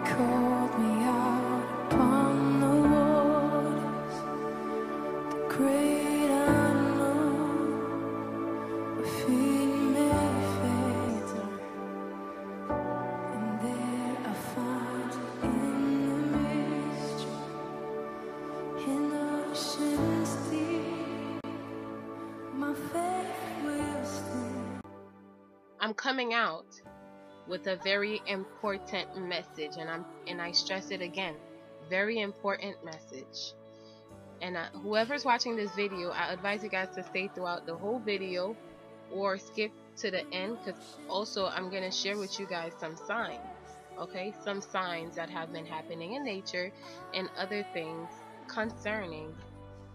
called me out upon the waters, the great unknown, where feet may fail, and there I find in the mystery, in oceans deep, my faith will stand. I'm coming out with a very important message, and I stress it again, very important message. And whoever's watching this video, I advise you guys to stay throughout the whole video or skip to the end, because also I'm going to share with you guys some signs, okay, some signs that have been happening in nature and other things concerning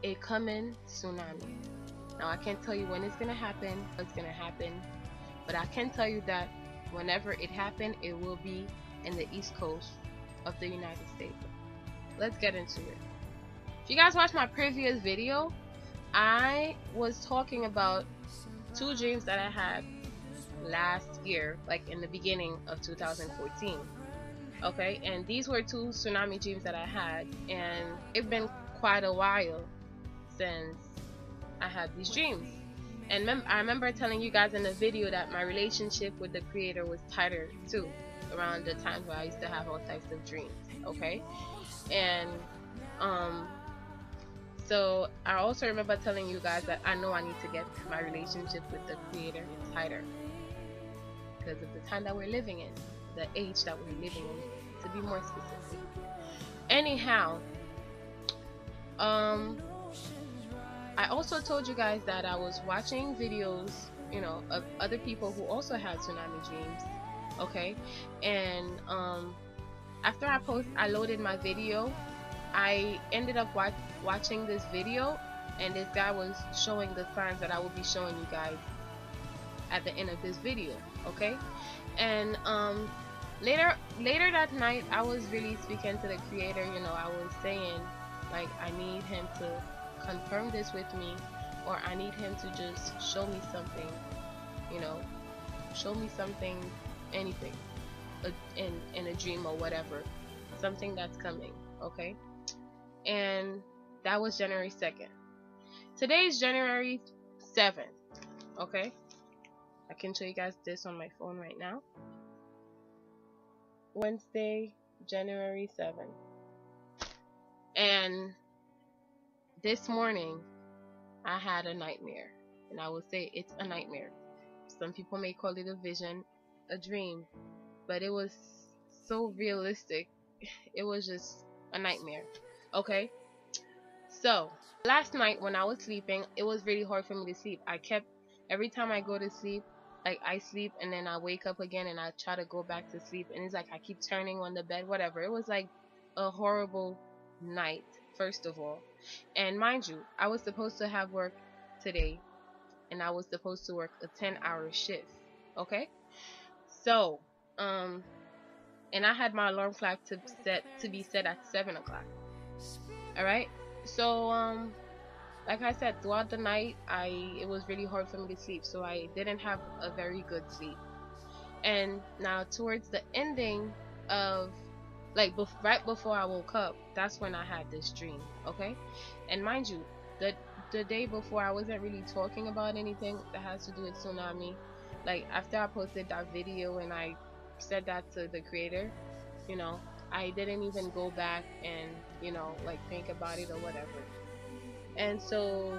a coming tsunami. Now I can't tell you when it's going to happen, what's going to happen, but I can tell you that whenever it happens, it will be in the East Coast of the United States. Let's get into it. If you guys watched my previous video, I was talking about two dreams that I had last year, like in the beginning of 2014. Okay, and these were two tsunami dreams that I had, and it's been quite a while since I had these dreams. And I remember telling you guys in the video that my relationship with the Creator was tighter too, around the times where I used to have all types of dreams. Okay, and so I also remember telling you guys that I know I need to get my relationship with the Creator tighter because of the time that we're living in, the age that we're living in, to be more specific. Anyhow, I also told you guys that I was watching videos, you know, of other people who also had tsunami dreams, okay? And after I loaded my video, I ended up watching this video, and this guy was showing the signs that I will be showing you guys at the end of this video, okay? And later that night, I was really speaking to the Creator. You know, I was saying, like, I need him to confirm this with me, or I need him to just show me something, you know, show me something, anything in a dream or whatever, something that's coming, okay? And that was January 2nd. Today is January 7th, okay? I can show you guys this on my phone right now. Wednesday, January 7th. And this morning, I had a nightmare, and I will say it's a nightmare. Some people may call it a vision, a dream, but it was so realistic. It was just a nightmare, okay? So, last night when I was sleeping, it was really hard for me to sleep. Every time I go to sleep, like I sleep and then I wake up again and I try to go back to sleep, and it's like I keep turning on the bed, whatever. It was like a horrible night, first of all. And mind you, I was supposed to have work today, and I was supposed to work a 10-hour shift, okay? So, and I had my alarm clock to be set at 7 o'clock. Alright? So, like I said, throughout the night, it was really hard for me to sleep, so I didn't have a very good sleep. And now towards the ending of, like, right before I woke up, that's when I had this dream, okay? And mind you, the day before, I wasn't really talking about anything that has to do with tsunami. Like, after I posted that video and I said that to the Creator, you know, I didn't even go back and, you know, like, think about it or whatever. And so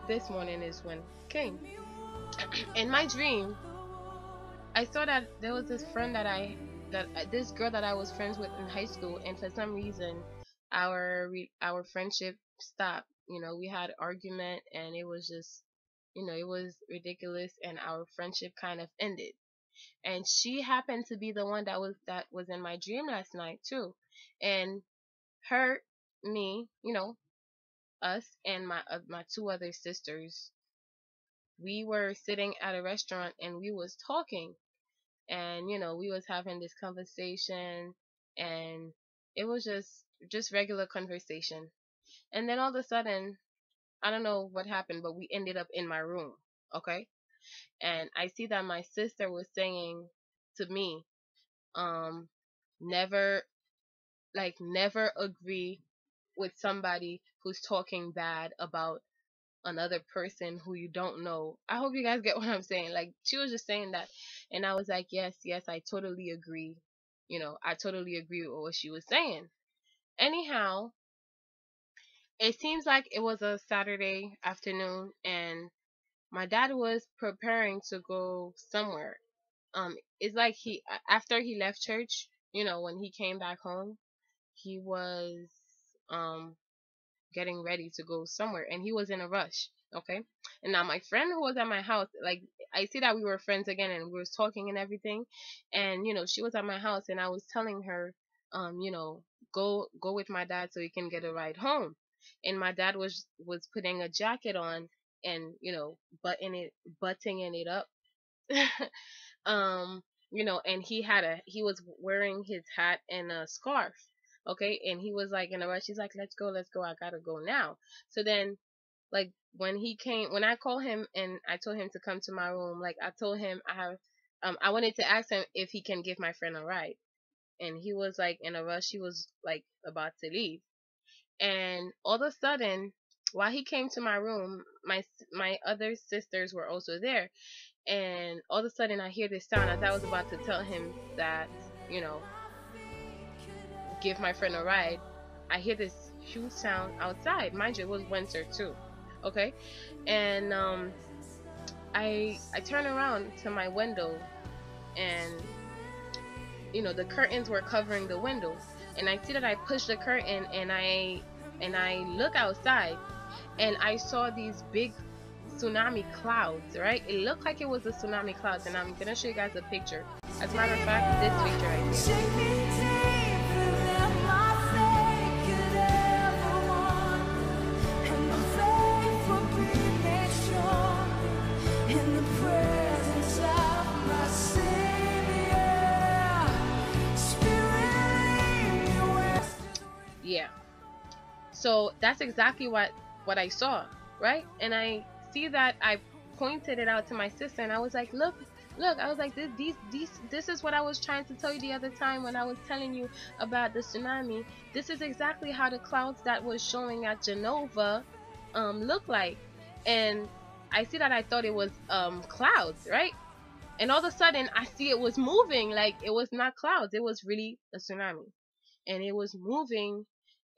this morning is when it came. In my dream, I saw that there was this friend this girl that I was friends with in high school, and for some reason our friendship stopped. You know, we had an argument, and it was just, you know, it was ridiculous, and our friendship kind of ended. And she happened to be the one that was in my dream last night too. And me, you know, us and my two other sisters, we were sitting at a restaurant and we was talking, and you know, we was having this conversation, and it was just regular conversation. And then all of a sudden, I don't know what happened, but we ended up in my room, okay? And I see that my sister was saying to me, Um, never never agree with somebody who's talking bad about another person who you don't know. I hope you guys get what I'm saying. Like she was just saying that, and I was like, yes, yes, I totally agree. I totally agree with what she was saying. Anyhow, it seems like it was a Saturday afternoon, and my dad was preparing to go somewhere. It's like after he left church, when he came back home, he was um getting ready to go somewhere, and he was in a rush. Okay. And now my friend who was at my house, like, I see that we were friends again and we was talking and everything, and she was at my house, and I was telling her, um you know go with my dad so he can get a ride home. And my dad was putting a jacket on, and buttoning it up. um and he was wearing his hat and a scarf. Okay. And he was like in a rush. He's like, let's go, I gotta go now. So then, like, when I called him and I told him to come to my room, like, I told him I wanted to ask him if he can give my friend a ride. And he was like in a rush. He was like about to leave. And all of a sudden, while he came to my room, my other sisters were also there. And all of a sudden, I hear this sound as I was about to tell him that, you know, give my friend a ride. I hear this huge sound outside. Mind you, it was winter too. Okay. And I turn around to my window, and the curtains were covering the window, and I see that I push the curtain, and I look outside, and I saw these big tsunami clouds, right? It looked like it was a tsunami clouds, and I'm gonna show you guys a picture. As a matter of fact, this picture right here. Yeah. So that's exactly what I saw, right? And I see that I pointed it out to my sister, and I was like, look, I was like, this is what I was trying to tell you the other time when I was telling you about the tsunami. This is exactly how the clouds that was showing at Genova look like. And I see that I thought it was clouds, right? And all of a sudden I see it was moving. Like, it was not clouds, it was really a tsunami. And it was moving,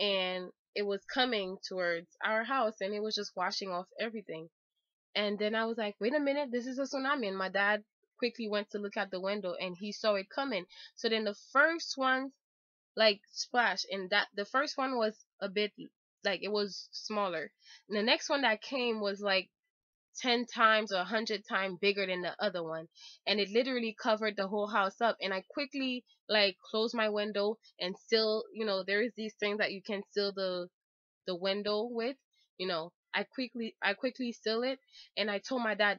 and it was coming towards our house, and it was just washing off everything. And then I was like, wait a minute, this is a tsunami. And my dad quickly went to look at the window, and he saw it coming. So then the first one, like, splash, and that the first one was a bit, like, it was smaller. And the next one that came was like 10 times or 100 times bigger than the other one, and it literally covered the whole house up. And I quickly, like, closed my window and still, there is these things that you can seal the window with. I quickly seal it, and I told my dad,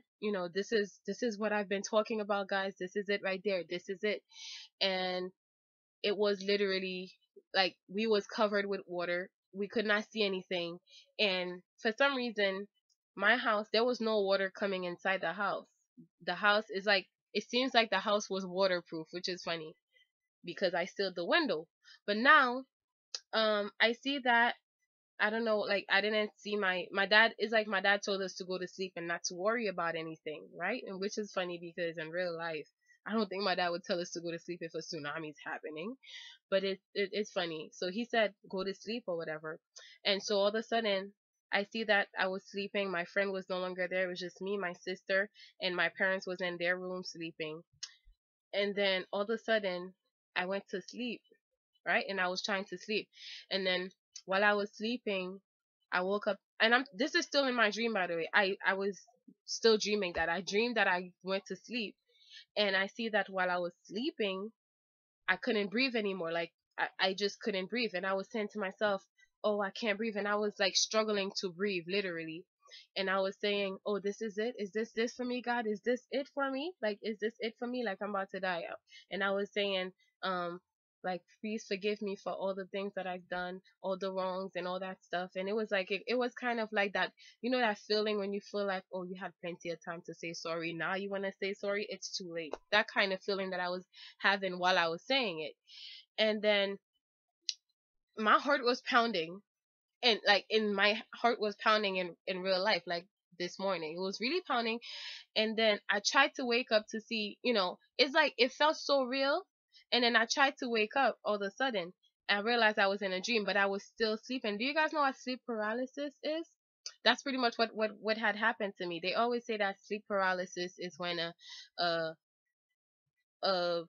this is what I've been talking about, guys. This is it right there. This is it. And it was literally like we was covered with water. We could not see anything. And for some reason, my house, there was no water coming inside the house. The house is like, it seems like the house was waterproof, which is funny because I sealed the window. But now, I see that, I don't know, like, I didn't see my dad is like, my dad told us to go to sleep and not to worry about anything, right? And which is funny because in real life, I don't think my dad would tell us to go to sleep if a tsunami's happening. But it's funny. So he said go to sleep or whatever. And so all of a sudden, I see that I was sleeping. My friend was no longer there. It was just me, my sister, and my parents was in their room sleeping. And then all of a sudden, I went to sleep, right? And I was trying to sleep. And then while I was sleeping, I woke up, and this is still in my dream, by the way. I was still dreaming that. I dreamed that I went to sleep, and I see that while I was sleeping, I couldn't breathe anymore. Like, I just couldn't breathe. And I was saying to myself, oh, I can't breathe. And I was like struggling to breathe, literally. And I was saying, oh, this is it? Is this for me, God? Is this it for me? Like, is this it for me? Like, I'm about to die out. And I was saying, um, like, please forgive me for all the things that I've done, all the wrongs and all that stuff. And it was like, it was kind of like that, that feeling when you feel like, oh, you had plenty of time to say sorry. Now you want to say sorry, it's too late. That kind of feeling that I was having while I was saying it. And then my heart was pounding, and like in my heart was pounding in real life, like this morning. It was really pounding. And then I tried to wake up to see, it's like it felt so real. And then I tried to wake up all of a sudden. I realized I was in a dream, but I was still sleeping. Do you guys know what sleep paralysis is? That's pretty much what had happened to me. They always say that sleep paralysis is when a a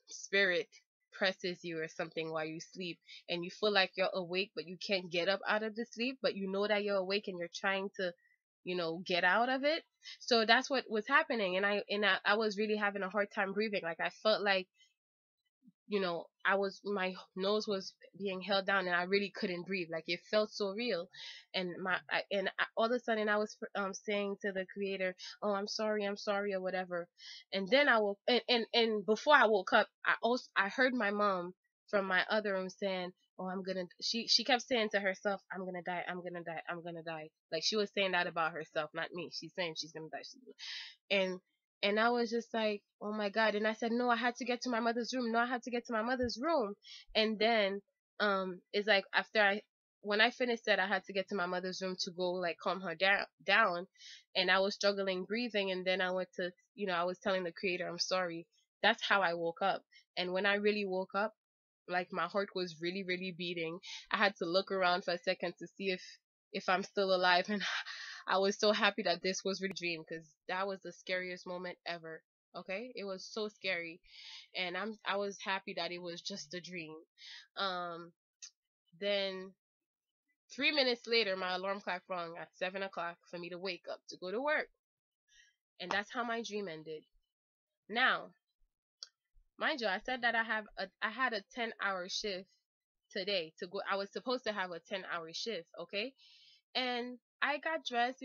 spirit presses you or something while you sleep, and you feel like you're awake but you can't get up out of the sleep, but you know that you're awake and you're trying to get out of it. So that's what was happening. And I was really having a hard time breathing. Like, I felt like, my nose was being held down and I really couldn't breathe. Like, it felt so real. And all of a sudden I was saying to the creator, oh, I'm sorry, or whatever. And then I woke, and before I woke up, I heard my mom from my other room saying, oh, she kept saying to herself, I'm gonna die, I'm gonna die, I'm gonna die. Like, she was saying that about herself, not me. She's saying she's gonna die. And and I was just like, oh my God. And I said, no, I had to get to my mother's room. No, I had to get to my mother's room. And then it's like, when I finished that, I had to get to my mother's room to go, like, calm her down. And I was struggling breathing. And then I went to, I was telling the creator, I'm sorry. That's how I woke up. And when I really woke up, like, my heart was really, really beating. I had to look around for a second to see if I'm still alive. And I was so happy that this was really a dream, because that was the scariest moment ever. Okay, it was so scary. And I was happy that it was just a dream. Then 3 minutes later, my alarm clock rang at 7 o'clock for me to wake up to go to work. And that's how my dream ended. Now, mind you, I said that I had a 10-hour shift today to go. I was supposed to have a 10-hour shift, okay? And I got dressed,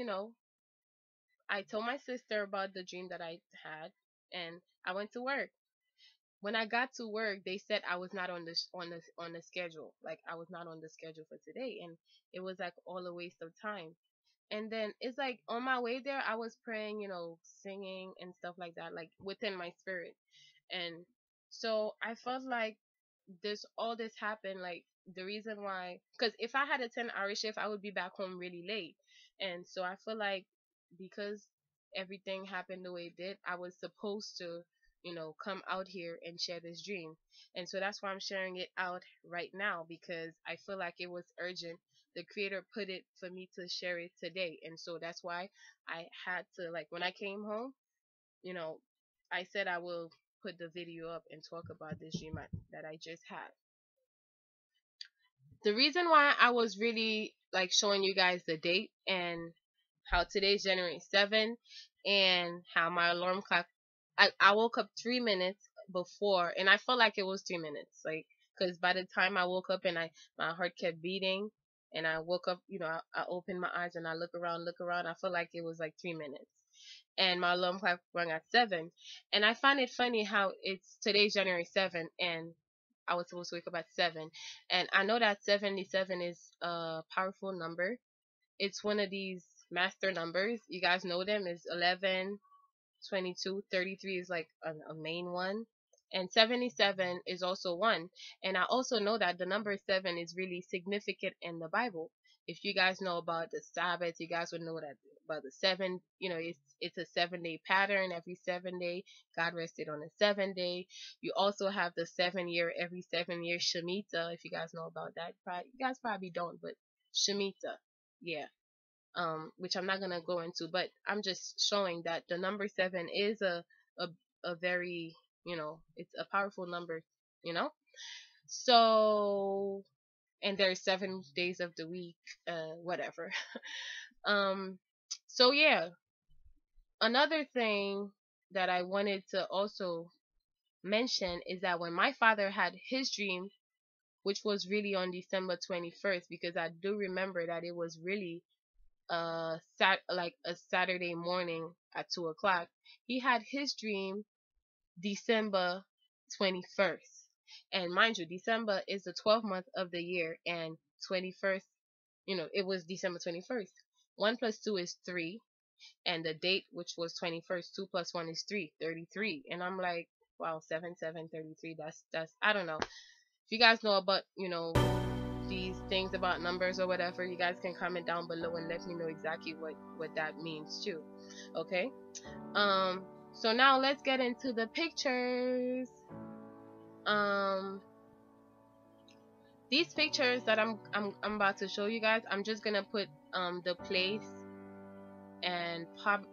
I told my sister about the dream that I had, and I went to work. When I got to work, they said I was not on the schedule. Like, I was not on the schedule for today, and it was like all a waste of time. And then it's like, on my way there, I was praying, singing and stuff like that, like, within my spirit. And so I felt like all this happened, like, the reason why, because if I had a 10-hour shift, I would be back home really late. And so I feel like, because everything happened the way it did, I was supposed to, come out here and share this dream. And so that's why I'm sharing it out right now, because I feel like it was urgent. The creator put it for me to share it today. And so that's why I had to, like, when I came home, you know, I said I will put the video up and talk about this dream that I just had. The reason why I was really, like, showing you guys the date and how today's January 7th, and how my alarm clock, I woke up 3 minutes before, and I felt like it was 3 minutes, like, because by the time I woke up and my heart kept beating, and I woke up, I opened my eyes and I look around, I felt like it was like 3 minutes. And my alarm clock rang at 7. And I find it funny how it's today's January 7th, and I was supposed to wake up at 7. And I know that 77 is a powerful number. It's one of these master numbers. You guys know them. Is 11, 22, 33 is like a main one. And 77 is also one. And I also know that the number 7 is really significant in the Bible. If you guys know about the Sabbath, you guys would know that about the 7, it's a 7-day pattern. Every 7 day, God rested on the 7th day. You also have the every 7 year Shemitah. If you guys know about that, you guys probably don't, but Shemitah, yeah. Which I'm not gonna go into, but I'm just showing that the number 7 is a very, it's a powerful number, you know. So, and there's 7 days of the week, whatever. So yeah, another thing that I wanted to also mention is that when my father had his dream, which was really on December 21st, because I do remember that it was really like a Saturday morning at 2 o'clock. He had his dream December 21st. And mind you, December is the 12th month of the year, and 21st, it was December 21st. 1 plus 2 is 3, and the date, which was 21st, 2 plus 1 is 3, 33. And I'm like, wow, 7 7 33. That's I don't know. If you guys know about, these things about numbers or whatever, you guys can comment down below and let me know exactly what that means too. Okay. So now let's get into the pictures. These pictures that I'm about to show you guys, I'm just gonna put the place and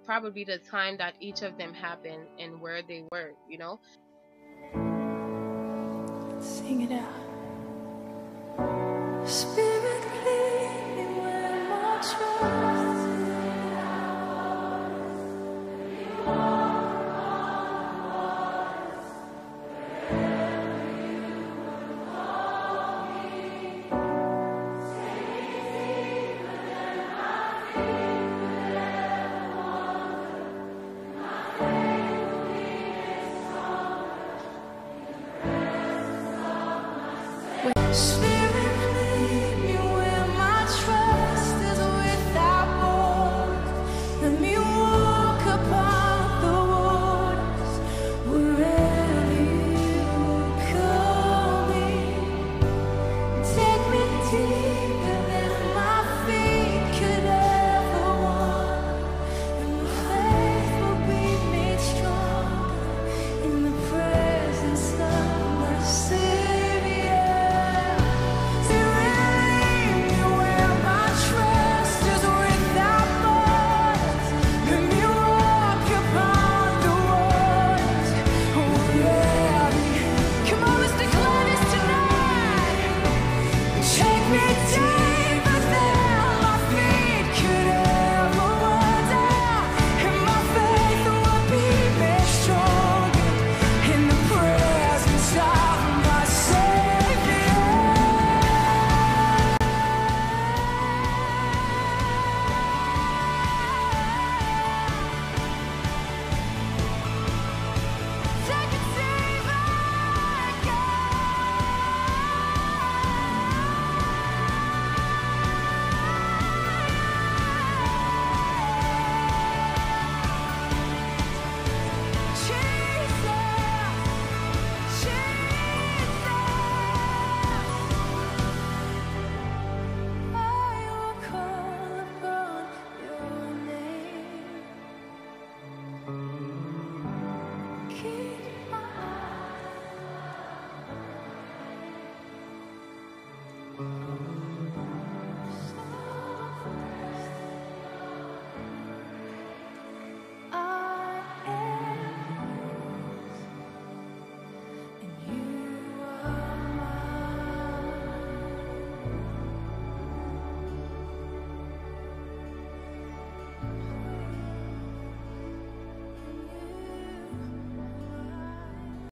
probably the time that each of them happened and where they were, Sing it out. Spirit, lead me where my trust Spirit, lead me where my trust is without borders. Let me walk upon the waters wherever you call me. Take me deeper than my feet could ever wander, and my faith will be made stronger in the presence of my Savior.